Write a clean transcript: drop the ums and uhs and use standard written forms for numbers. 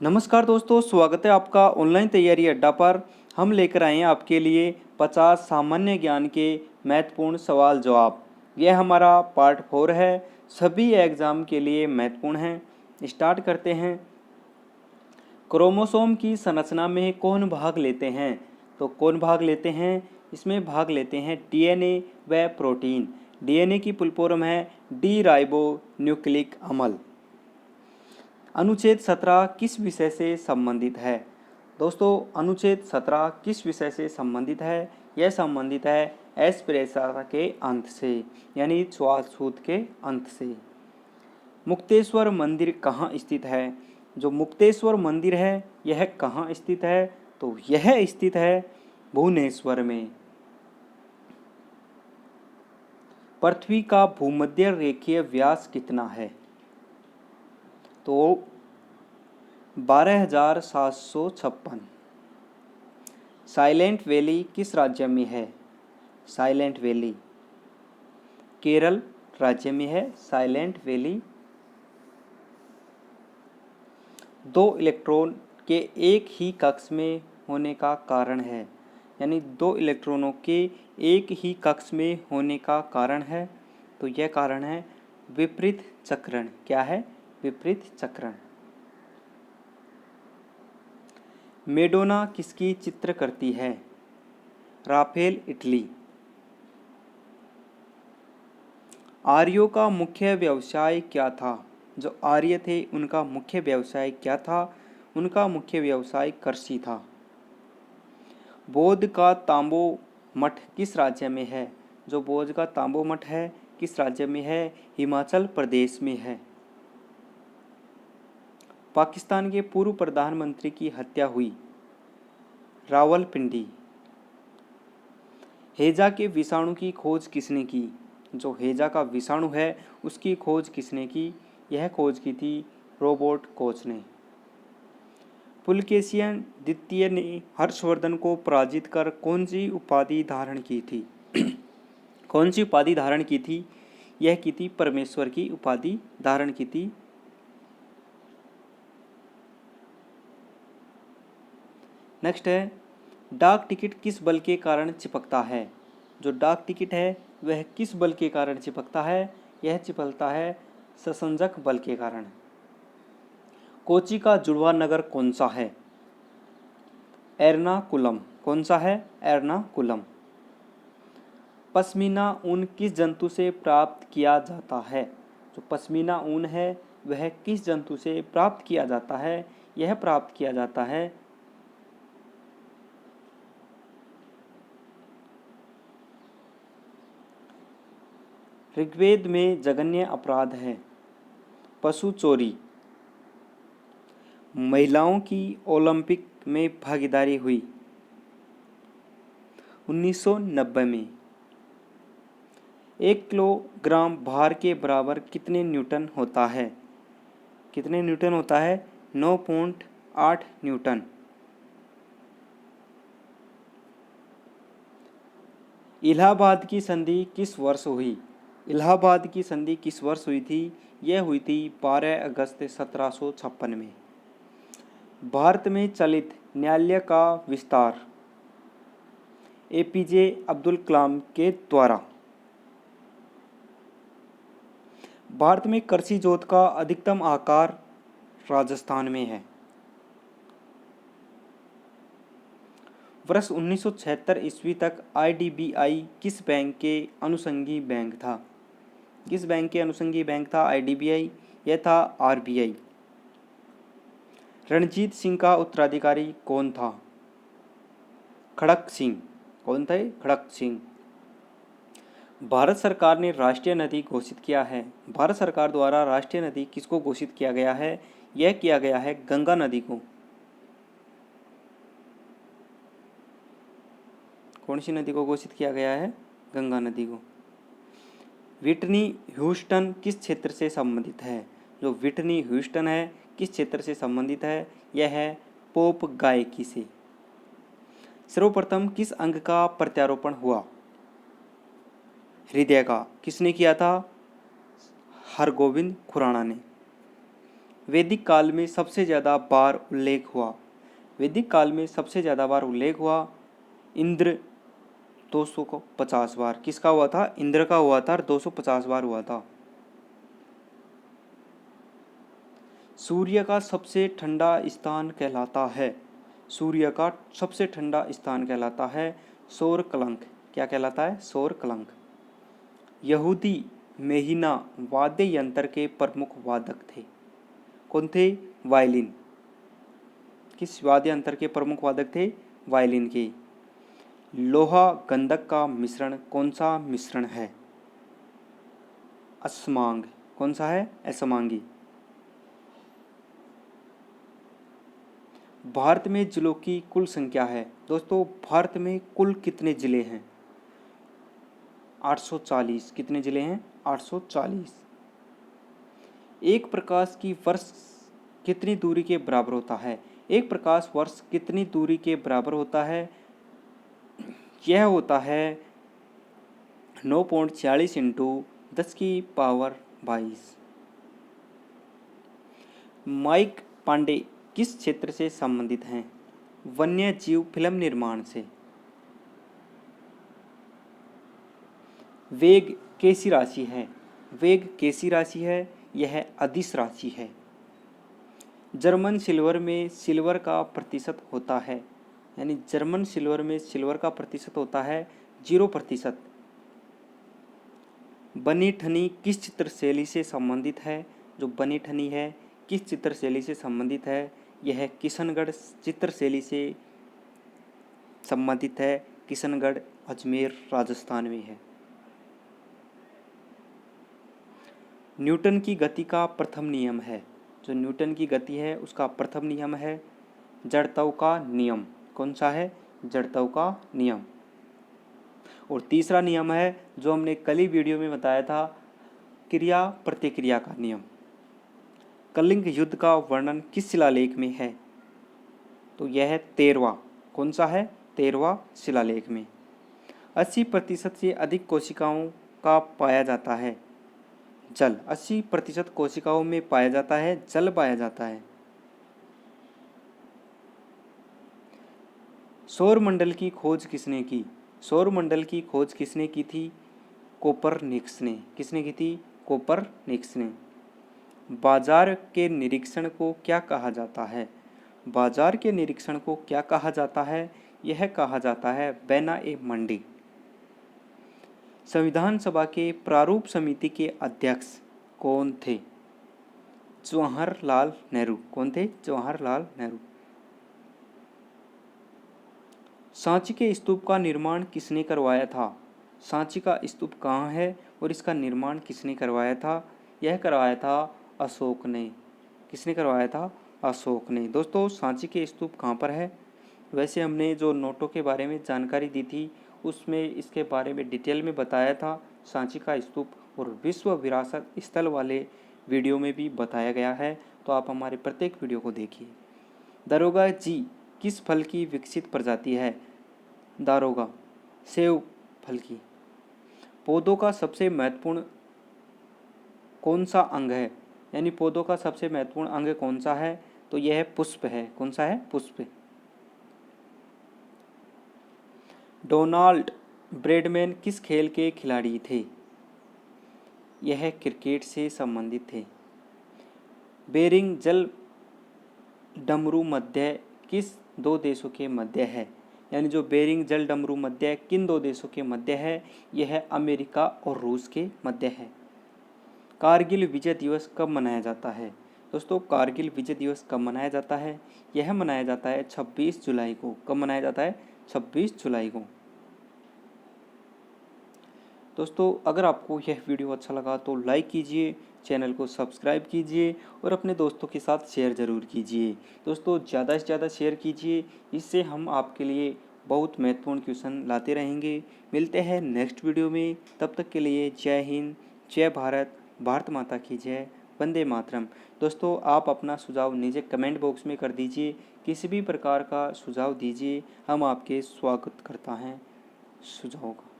नमस्कार दोस्तों, स्वागत है आपका ऑनलाइन तैयारी अड्डा पर। हम लेकर आए हैं आपके लिए 50 सामान्य ज्ञान के महत्वपूर्ण सवाल जवाब। यह हमारा पार्ट 4 है, सभी एग्जाम के लिए महत्वपूर्ण है। स्टार्ट करते हैं। क्रोमोसोम की संरचना में कौन भाग लेते हैं? तो कौन भाग लेते हैं? इसमें भाग लेते हैं डीएनए व प्रोटीन। डीएनए की फुल फॉर्म है डी राइबो न्यूक्लिक अम्ल। अनुच्छेद 17 किस विषय से संबंधित है? दोस्तों, अनुच्छेद 17 किस विषय से संबंधित है? यह संबंधित है एस्पिरेशन के अंत से, यानी श्वासरूत के अंत से। मुक्तेश्वर मंदिर कहाँ स्थित है? जो मुक्तेश्वर मंदिर है यह कहाँ स्थित है? तो यह स्थित है भुवनेश्वर में। पृथ्वी का भूमध्य रेखीय व्यास कितना है? तो 12,756। साइलेंट वैली किस राज्य में है? साइलेंट वैली केरल राज्य में है। Silent valley. दो इलेक्ट्रॉन के एक ही कक्ष में होने का कारण है, यानी दो इलेक्ट्रॉनों के एक ही कक्ष में होने का कारण है, तो यह कारण है विपरीत चक्रण। क्या है? विपरीत चक्रण। मेडोना किसकी चित्र करती है? Raphael Italy. आर्यों का मुख्य व्यवसाय क्या था? जो आर्य थे उनका मुख्य व्यवसाय क्या था? उनका मुख्य व्यवसाय कृषि था। बौद्ध का तांबो मठ किस राज्य में है? जो बौद्ध का तांबो मठ है किस राज्य में है? हिमाचल प्रदेश में है। पाकिस्तान के पूर्व प्रधानमंत्री की हत्या हुई। रावलपिंडी। हैजा के विषाणु की खोज किसने की? जो हैजा का विषाणु है उसकी खोज किसने की? यह खोज की थी रॉबर्ट कोच ने। पुलकेशियन द्वितीय ने हर्षवर्धन को पराजित कर कौन सी उपाधि धारण की थी? कौन सी उपाधि धारण की थी? यह की थी परमेश्वर की उपाधि धारण की थी। नेक्स्ट है, डाक टिकट किस बल के कारण चिपकता है? जो डाक टिकट है वह किस बल के कारण चिपकता है? यह चिपकता है ससंजक बल के कारण। कोची का जुड़वा नगर कौन सा है? एर्नाकुलम। कौन सा है? एर्नाकुलम। पश्मीना ऊन किस जंतु से प्राप्त किया जाता है? जो पश्मीना ऊन है वह किस जंतु से प्राप्त किया जाता है? यह प्राप्त किया जाता है ऋग्वेद में जघन्य अपराध है पशु चोरी। महिलाओं की ओलंपिक में भागीदारी हुई 1990 में। 1 किलोग्राम भार के बराबर कितने न्यूटन होता है? कितने न्यूटन होता है? 9.8 न्यूटन। इलाहाबाद की संधि किस वर्ष हुई? इलाहाबाद की संधि किस वर्ष हुई थी? यह हुई थी 12 अगस्त 1756 में। भारत में चलित न्यायालय का विस्तार एपीजे अब्दुल कलाम के द्वारा। भारत में कृषि जोत का अधिकतम आकार राजस्थान में है। वर्ष 1976 ईस्वी तक आईडीबीआई किस बैंक के अनुषंगी बैंक था? किस बैंक के अनुषंगी बैंक था आईडीबीआई? यह था आरबीआई। रणजीत सिंह का उत्तराधिकारी कौन था? खड़क सिंह। कौन थे? खड़क सिंह। भारत सरकार ने राष्ट्रीय नदी घोषित किया है। भारत सरकार द्वारा राष्ट्रीय नदी किसको घोषित किया गया है? यह किया गया है गंगा नदी को। कौन सी नदी को घोषित किया गया है? गंगा नदी को। व्हिटनी ह्यूस्टन किस क्षेत्र से संबंधित है? जो व्हिटनी ह्यूस्टन है किस क्षेत्र से संबंधित है? यह है पॉप गायकी से। सर्वप्रथम किस अंग का प्रत्यारोपण हुआ? हृदय का। किसने किया था? हरगोविंद खुराना ने। वैदिक काल में सबसे ज़्यादा बार उल्लेख हुआ? वैदिक काल में सबसे ज़्यादा बार उल्लेख हुआ इंद्र 250 बार। किसका हुआ था? इंद्र का हुआ था, 250 बार हुआ था। सूर्य का सबसे ठंडा स्थान कहलाता है? सूर्य का सबसे ठंडा स्थान कहलाता है सौर कलंक। क्या कहलाता है? सौर कलंक। यहूदी मेहिना वाद्य यंत्र के प्रमुख वादक थे? कौन थे? वायलिन। किस वाद्य यंत्र के प्रमुख वादक थे? वायलिन के। लोहा गंधक का मिश्रण कौन सा मिश्रण है? असमांग। कौन सा है? असमांगी। भारत में जिलों की कुल संख्या है? दोस्तों भारत में कुल कितने जिले हैं? 840। कितने जिले हैं? 840। एक प्रकाश की वर्ष कितनी दूरी के बराबर होता है? एक प्रकाश वर्ष कितनी दूरी के बराबर होता है? यह होता है 9.46 इंटू 10⁻22। माइक पांडे किस क्षेत्र से संबंधित हैं? वन्य जीव फिल्म निर्माण से। वेग कैसी राशि है? वेग कैसी राशि है? यह अदिश राशि है। जर्मन सिल्वर में सिल्वर का प्रतिशत होता है, यानी जर्मन सिल्वर में सिल्वर का प्रतिशत होता है 0%। बनी ठनी किस चित्र शैली से संबंधित है? जो बनी ठनी है किस चित्र शैली से संबंधित है? यह किशनगढ़ चित्र शैली से संबंधित है। किशनगढ़ अजमेर राजस्थान में है। न्यूटन की गति का प्रथम नियम है? जो न्यूटन की गति है उसका प्रथम नियम है जड़त्व का नियम। कौन सा है? जड़त्व का नियम। और तीसरा नियम है जो हमने कल ही वीडियो में बताया था, क्रिया प्रतिक्रिया का नियम। कलिंग युद्ध का वर्णन किस शिलालेख में है? तो यह है 13वां। कौन सा है? 13वां शिलालेख में। 80% से अधिक कोशिकाओं का पाया जाता है जल। 80% कोशिकाओं में पाया जाता है जल पाया जाता है। सौरमंडल की खोज किसने की? सौरमंडल की खोज किसने की थी? कोपरनिकस ने। किसने की थी? कोपरनिकस ने। बाजार के निरीक्षण को क्या कहा जाता है? बाजार के निरीक्षण को क्या कहा जाता है? यह कहा जाता है बैना ए मंडी। संविधान सभा के प्रारूप समिति के अध्यक्ष कौन थे? जवाहरलाल नेहरू। कौन थे? जवाहरलाल नेहरू। सांची के स्तूप का निर्माण किसने करवाया था? सांची का स्तूप कहाँ है और इसका निर्माण किसने करवाया था? यह करवाया था अशोक ने। किसने करवाया था? अशोक ने। दोस्तों सांची के स्तूप कहाँ पर है? वैसे हमने जो नोटों के बारे में जानकारी दी थी उसमें इसके बारे में डिटेल में बताया था सांची का स्तूप, और विश्व विरासत स्थल वाले वीडियो में भी बताया गया है, तो आप हमारे प्रत्येक वीडियो को देखिए। दारोगा जी किस फल की विकसित प्रजाति है? दारोगा सेब फल की। पौधों का सबसे महत्वपूर्ण कौन सा अंग है? यानी पौधों का सबसे महत्वपूर्ण अंग कौन सा है? तो यह पुष्प है। कौन सा है? पुष्प। डोनाल्ड ब्रैडमैन किस खेल के खिलाड़ी थे? यह क्रिकेट से संबंधित थे। बेरिंग जल डमरू मध्य किस दो देशों के मध्य है? यानी जो बेरिंग जल डमरू मध्य किन दो देशों के मध्य है? यह अमेरिका और रूस के मध्य है। कारगिल विजय दिवस कब मनाया जाता है? दोस्तों कारगिल विजय दिवस कब मनाया जाता है? यह मनाया जाता है 26 जुलाई को। कब मनाया जाता है? 26 जुलाई को। दोस्तों अगर आपको यह वीडियो अच्छा लगा तो लाइक कीजिए, चैनल को सब्सक्राइब कीजिए और अपने दोस्तों के साथ शेयर ज़रूर कीजिए। दोस्तों ज़्यादा से ज़्यादा शेयर कीजिए, इससे हम आपके लिए बहुत महत्वपूर्ण क्वेश्चन लाते रहेंगे। मिलते हैं नेक्स्ट वीडियो में, तब तक के लिए जय हिंद, जय भारत, भारत माता की जय, वंदे मातरम। दोस्तों आप अपना सुझाव नीचे कमेंट बॉक्स में कर दीजिए, किसी भी प्रकार का सुझाव दीजिए, हम आपके स्वागत करता हैं सुझाव का।